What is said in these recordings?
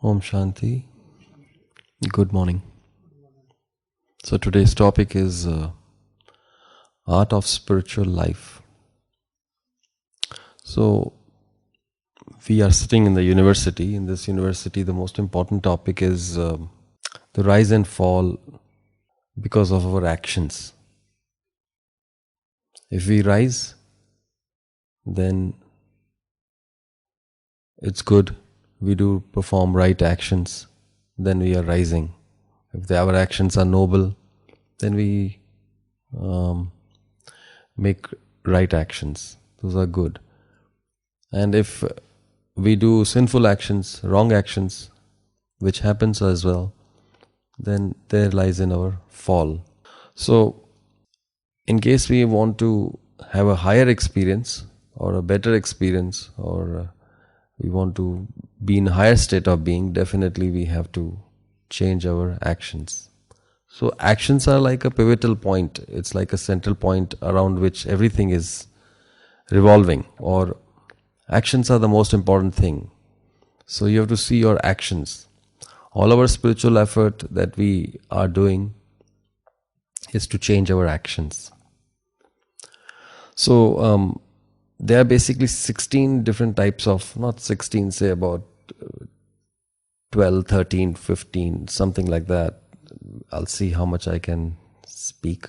Om Shanti. Good morning. So today's topic is art of spiritual life. So we are sitting in the university. In this university, the most important topic is the rise and fall because of our actions. If we rise, then it's good. We do perform right actions, then we are rising. If our actions are noble, then we make right actions. Those are good. And if we do sinful actions, wrong actions, which happens as well, then there lies in our fall. So, in case we want to have a higher experience or a better experience, or we want to be in a higher state of being, definitely we have to change our actions. So actions are like a pivotal point. It's like a central point around which everything is revolving, or actions are the most important thing. So you have to see your actions. All our spiritual effort that we are doing is to change our actions. So there are basically 16 different types of, not 16, say about 12, 13, 15, something like that. I'll see how much I can speak.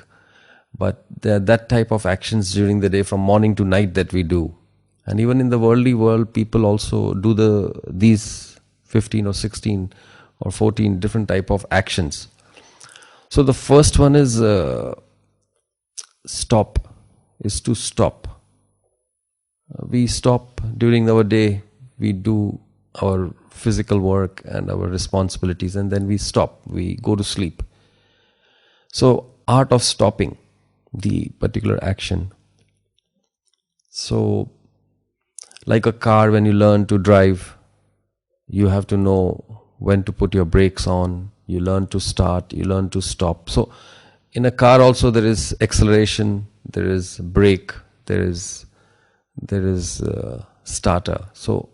But there are that type of actions during the day from morning to night that we do. And even in the worldly world, people also do these 15 or 16 or 14 different type of actions. So the first one is stop, is to stop. We stop during our day, we do our physical work and our responsibilities, and then we stop, we go to sleep. So, art of stopping the particular action. So, like a car, when you learn to drive, you have to know when to put your brakes on, you learn to start, you learn to stop. So, in a car also there is acceleration, there is brake, there is starter. So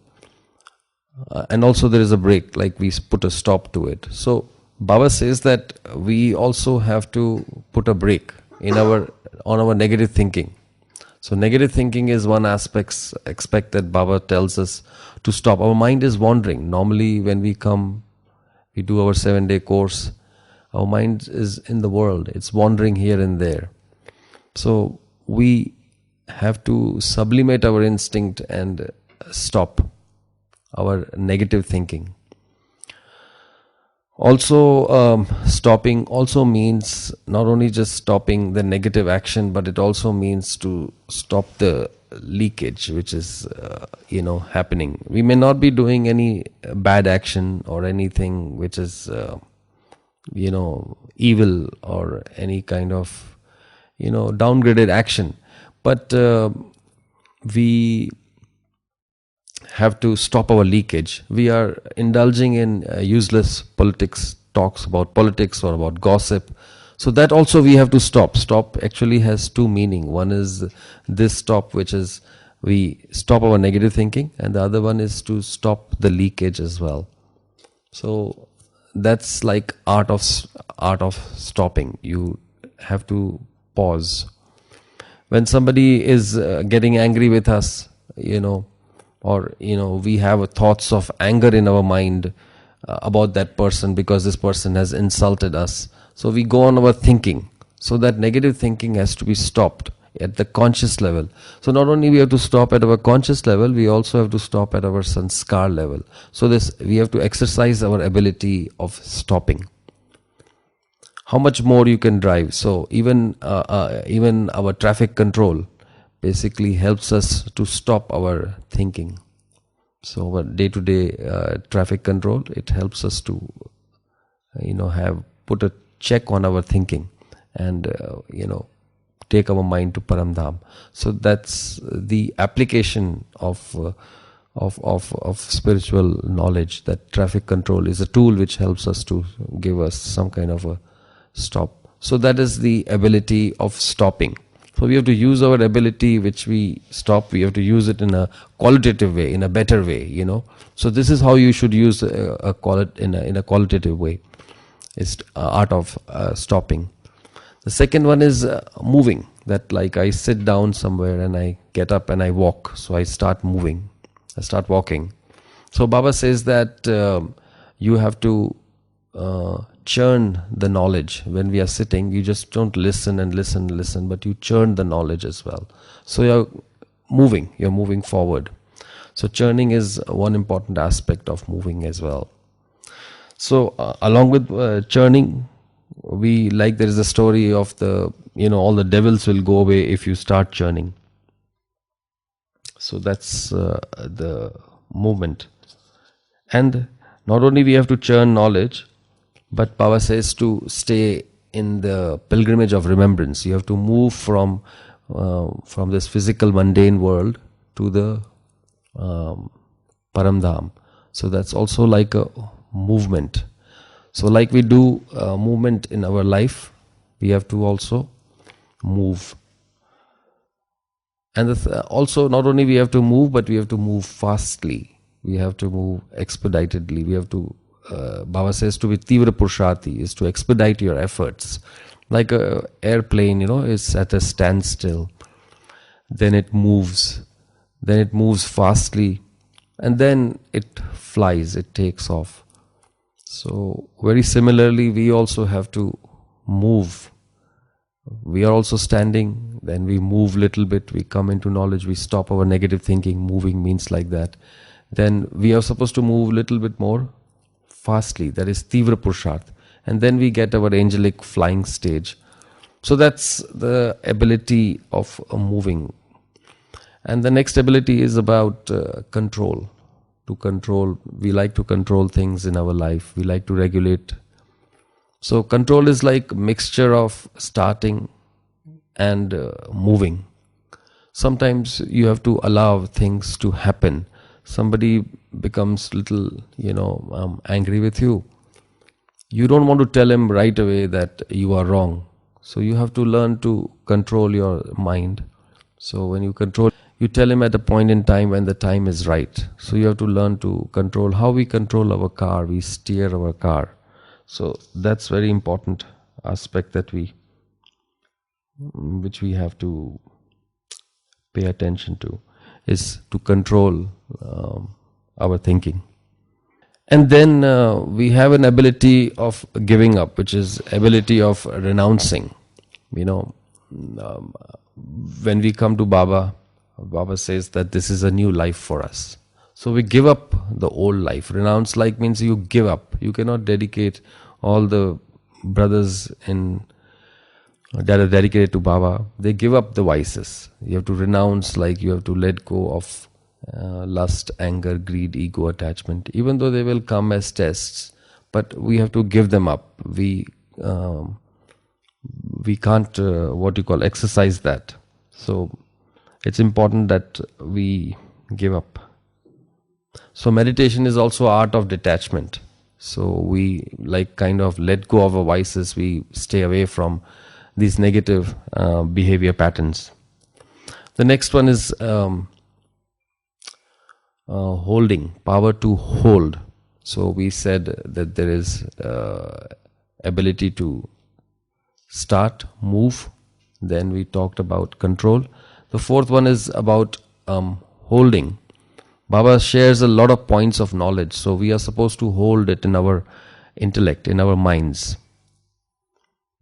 and also there is a brake, like we put a stop to it. So Baba says that we also have to put a brake on our negative thinking. So negative thinking is one aspect that Baba tells us to stop. Our mind is wandering. Normally when we do our 7-day course, our mind is in the world, it's wandering here and there. So we have to sublimate our instinct and stop our negative thinking. Also, stopping also means not only just stopping the negative action, but it also means to stop the leakage which is happening. We may not be doing any bad action or anything which is evil or any kind of downgraded action, but we have to stop our leakage. We are indulging in useless talks about politics or about gossip. So that also we have to stop. Stop actually has two meaning. One is this stop, which is we stop our negative thinking, and the other one is to stop the leakage as well. So that's like art of stopping. You have to pause. When somebody is getting angry with us, or we have thoughts of anger in our mind about that person because this person has insulted us, so we go on our thinking. So that negative thinking has to be stopped at the conscious level. So not only we have to stop at our conscious level, we also have to stop at our sanskar level. So we have to exercise our ability of stopping. How much more you can drive? So even our traffic control basically helps us to stop our thinking. So our day-to-day traffic control, it helps us to put a check on our thinking and take our mind to Paramdham. So that's the application of spiritual knowledge, that traffic control is a tool which helps us to give us some kind of a stop. So that is the ability of stopping. So we have to use our ability which we stop. We have to use it in a qualitative way, in a better way. So this is how you should use in a qualitative way. It's art of stopping. The second one is moving. That like I sit down somewhere and I get up and I walk. So I start moving. I start walking. So Baba says that you have to churn the knowledge. When we are sitting, you just don't listen and listen and listen, but you churn the knowledge as well. So you're moving forward. So churning is one important aspect of moving as well. So along with churning, there is a story of all the devils will go away if you start churning. So that's the movement. And not only we have to churn knowledge, but Baba says to stay in the pilgrimage of remembrance. You have to move from this physical mundane world to the Paramdham. So that's also like a movement. So like we do movement in our life, we have to also move. And also not only we have to move, but we have to move fastly. We have to move expeditedly. We have to, Baba says to be tivra purushati, is to expedite your efforts. Like a airplane, is at a standstill. Then it moves. Then it moves fastly. And then it flies, it takes off. So very similarly, we also have to move. We are also standing, then we move little bit, we come into knowledge, we stop our negative thinking. Moving means like that. Then we are supposed to move little bit more fastly, that is tivra purusharth, and then we get our angelic flying stage. So that's the ability of moving. And the next ability is about control. To control, we like to control things in our life, we like to regulate. So control is like mixture of starting and moving. Sometimes you have to allow things to happen. Somebody becomes little, angry with you. You don't want to tell him right away that you are wrong. So you have to learn to control your mind. So when you control, you tell him at a point in time when the time is right. So you have to learn to control how we control our car, we steer our car. So that's very important aspect which we have to pay attention to, is to control our thinking. And then we have an ability of giving up, which is ability of renouncing. When we come to Baba says that this is a new life for us. So we give up the old life. Renounce like means you give up. You cannot dedicate all the brothers that are dedicated to Baba. They give up the vices. You have to renounce, like you have to let go of lust, anger, greed, ego, attachment. Even though they will come as tests, but we have to give them up. We can't exercise that. So it's important that we give up. So meditation is also art of detachment. So we kind of let go of our vices. We stay away from these negative behavior patterns. The next one is holding, power to hold. So we said that there is ability to start, move. Then we talked about control. The fourth one is about holding. Baba shares a lot of points of knowledge, so we are supposed to hold it in our intellect, in our minds.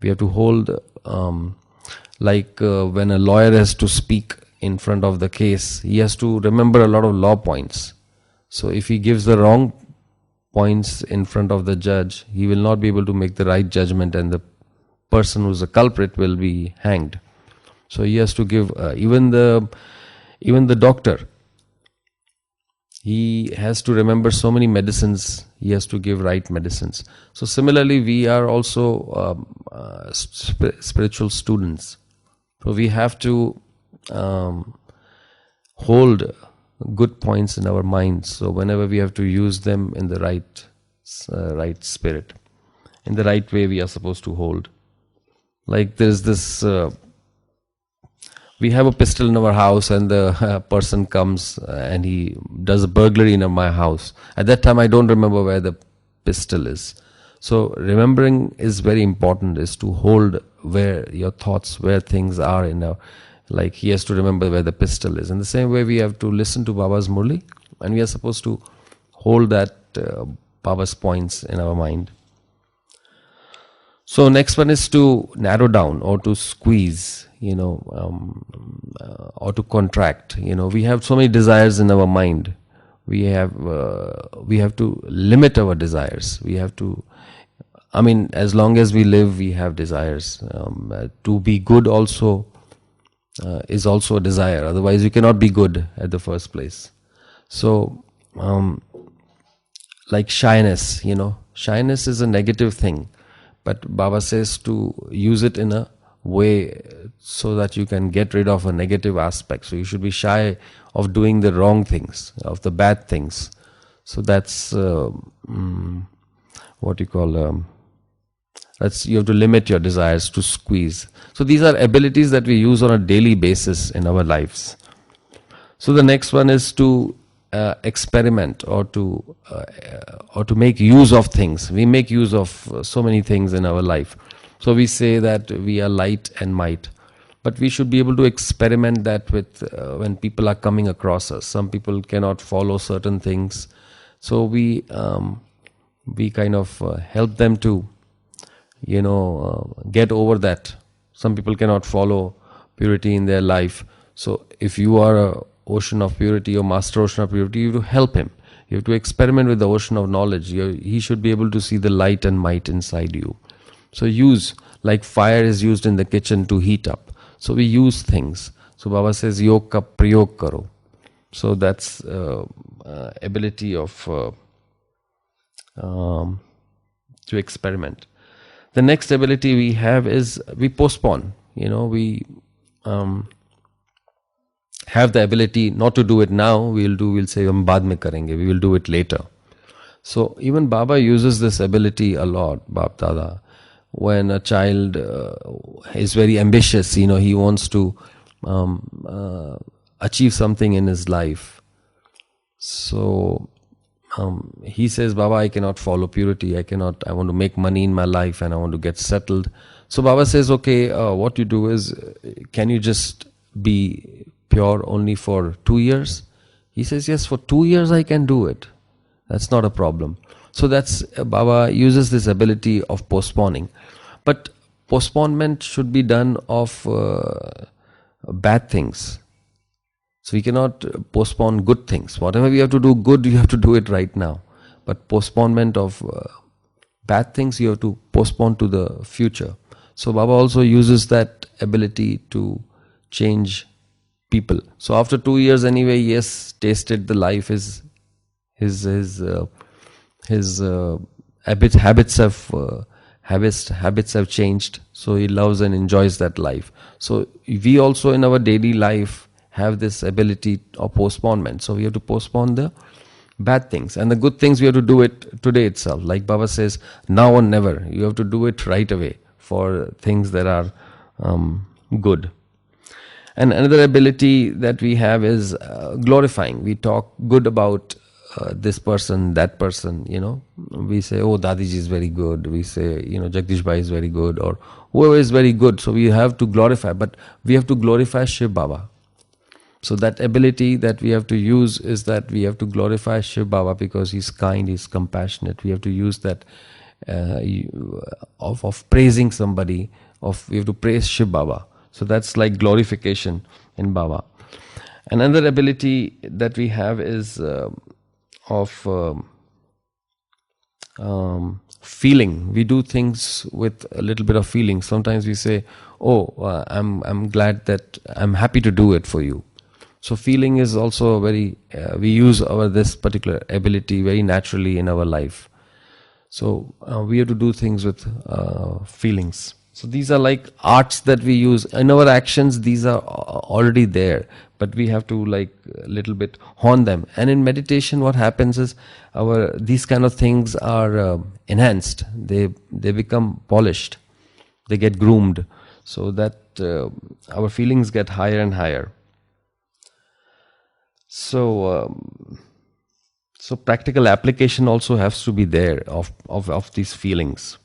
We have to hold, when a lawyer has to speak in front of the case, he has to remember a lot of law points. So if he gives the wrong points in front of the judge, he will not be able to make the right judgment, and the person who is a culprit will be hanged. So he has to give, even the doctor, he has to remember so many medicines, he has to give right medicines. So similarly, we are also spiritual students. So we have to hold good points in our minds. So whenever we have to use them in the right spirit, in the right way, we are supposed to hold. Like there's this we have a pistol in our house, and the person comes and he does a burglary in my house. At that time, I don't remember where the pistol is. So remembering is very important, is to hold where your thoughts, where things are in our, like he has to remember where the pistol is. In the same way, we have to listen to Baba's Murli, and we are supposed to hold that Baba's points in our mind. So next one is to narrow down or to squeeze, or to contract. We have so many desires in our mind. We have to limit our desires. We have to, as long as we live, we have desires. To be good also is also a desire. Otherwise, you cannot be good at the first place. So, like shyness, shyness is a negative thing. But Baba says to use it in a way so that you can get rid of a negative aspect. So you should be shy of doing the wrong things, of the bad things. So that's what you call, you have to limit your desires, to squeeze. So these are abilities that we use on a daily basis in our lives. So the next one is to experiment, or to make use of things. We make use of so many things in our life. So we say that we are light and might, but we should be able to experiment that with when people are coming across us. Some people cannot follow certain things, so we kind of help them to get over that. Some people cannot follow purity in their life. So if you are a ocean of purity or master ocean of purity, you have to help him. You have to experiment with the ocean of knowledge. He should be able to see the light and might inside you. So use, like fire is used in the kitchen to heat up. So we use things. So Baba says, Yog ka prayog karo. So that's ability of to experiment. The next ability we have is we postpone. We have the ability not to do it now. We'll say hum baad mein karenge, we will do it later. So even Baba uses this ability a lot, Bap Dada. When a child is very ambitious, he wants to achieve something in his life. So he says, Baba, I cannot follow purity. I want to make money in my life and I want to get settled. So Baba says, okay, what you do is, can you just be pure only for 2 years? He says, yes, for 2 years I can do it. That's not a problem. So that's, Baba uses this ability of postponing. But postponement should be done of bad things. So we cannot postpone good things. Whatever we have to do good, you have to do it right now. But postponement of bad things, you have to postpone to the future. So Baba also uses that ability to change people. So after 2 years anyway, yes, tasted the life, his habits have changed. So he loves and enjoys that life. So we also in our daily life have this ability of postponement. So we have to postpone the bad things, and the good things we have to do it today itself. Like Baba says, now or never. You have to do it right away for things that are good. And another ability that we have is glorifying. We talk good about this person, that person, We say, oh, Dadiji is very good. We say, Jagdish Bhai is very good, or whoever is very good. So we have to glorify, but we have to glorify Shiv Baba. So that ability that we have to use is that we have to glorify Shiv Baba because he's kind, he's compassionate. We have to use that of praising somebody, we have to praise Shiv Baba. So that's like glorification in Baba. Another ability that we have is of feeling. We do things with a little bit of feeling. Sometimes we say, oh, I'm glad that I'm happy to do it for you. So feeling is also very, we use this particular ability very naturally in our life. So we have to do things with feelings. So these are like arts that we use. In our actions, these are already there, but we have to like a little bit hone them. And in meditation, what happens is these kind of things are enhanced. They become polished. They get groomed. So that our feelings get higher and higher. So, so practical application also has to be there of these feelings.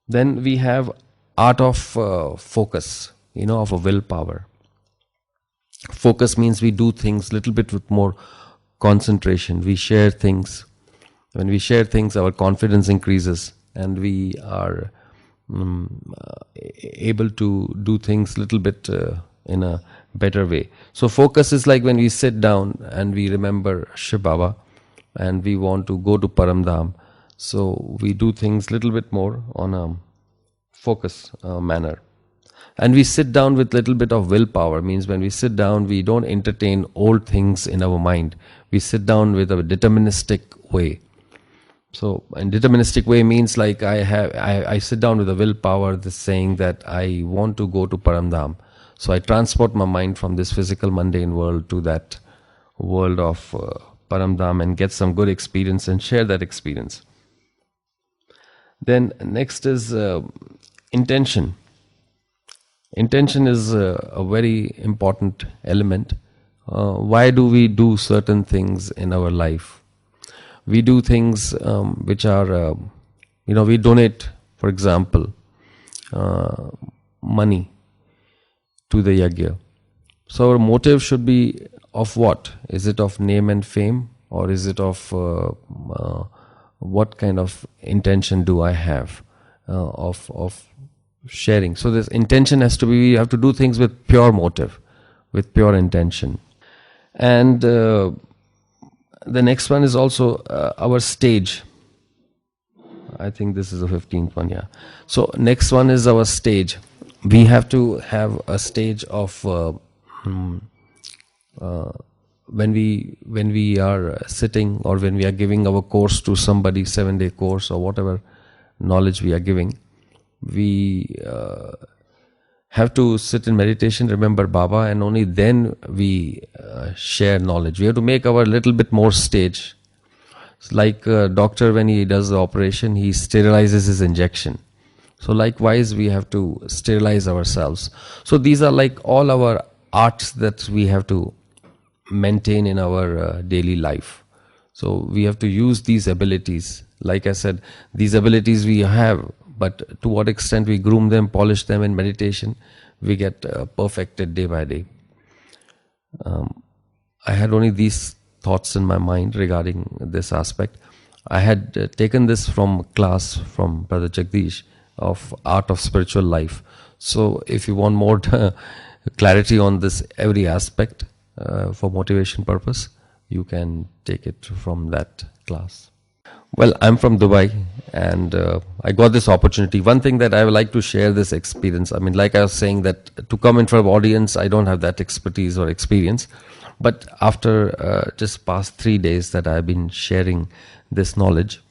Then we have art of focus, of a willpower. Focus means we do things little bit with more concentration. We share things. When we share things, our confidence increases, and we are able to do things little bit in a better way. So focus is like when we sit down and we remember Shiv Baba and we want to go to Paramdham. So we do things little bit more on a focus manner. And we sit down with little bit of willpower. Means when we sit down, we don't entertain old things in our mind. We sit down with a deterministic way. So, and deterministic way means like I sit down with a willpower, this saying that I want to go to Paramdham. So I transport my mind from this physical mundane world to that world of Paramdham and get some good experience and share that experience. Then next is intention. Intention is a very important element. Why do we do certain things in our life? We do things which are, we donate, for example, money to the yajna. So our motive should be of what? Is it of name and fame, or is it of what kind of intention do I have of sharing? So this intention has to be, we have to do things with pure motive, with pure intention. And the next one is also our stage. I think this is the 15th one, yeah. So next one is our stage. We have to have a stage of when we are sitting, or when we are giving our course to somebody, 7-day course or whatever knowledge we are giving. We have to sit in meditation, remember Baba, and only then we share knowledge. We have to make our little bit more stage. It's like a doctor, when he does the operation, he sterilizes his injection. So likewise, we have to sterilize ourselves. So these are like all our arts that we have to maintain in our daily life. So we have to use these abilities. Like I said, these abilities we have, but to what extent we groom them, polish them in meditation, we get perfected day by day. I had only these thoughts in my mind regarding this aspect. I had taken this from class from Brother Jagdish of Art of Spiritual Life. So if you want more clarity on this every aspect for motivation purpose, you can take it from that class. Well, I'm from Dubai, and I got this opportunity. One thing that I would like to share this experience. I mean, like I was saying, that to come in front of audience, I don't have that expertise or experience. But after just past 3 days that I've been sharing this knowledge,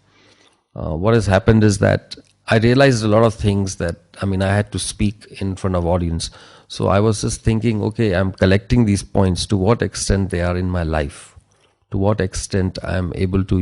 what has happened is that I realized a lot of things that, I had to speak in front of audience. So I was just thinking, okay, I'm collecting these points. To what extent they are in my life? To what extent I'm able to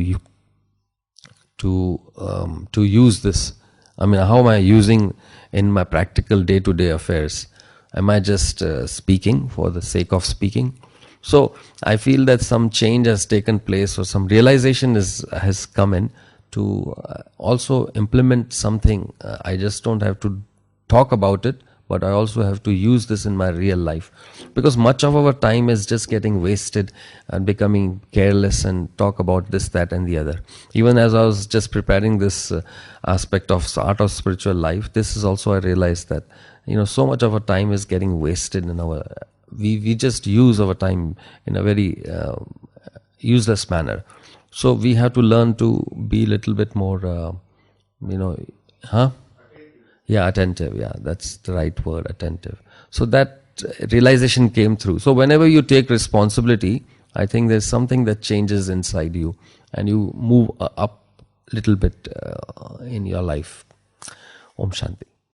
use this? How am I using in my practical day-to-day affairs? Am I just speaking for the sake of speaking? So I feel that some change has taken place, or some realization has come in to also implement something. I just don't have to talk about it, but I also have to use this in my real life, because much of our time is just getting wasted and becoming careless and talk about this, that and the other. Even as I was just preparing this aspect of Art of Spiritual Life, this is also I realized that so much of our time is getting wasted in our, we just use our time in a very useless manner. So we have to learn to be a little bit more attentive. Yeah, that's the right word, attentive. So that realization came through. So whenever you take responsibility, I think there's something that changes inside you, and you move up a little bit in your life. Om Shanti.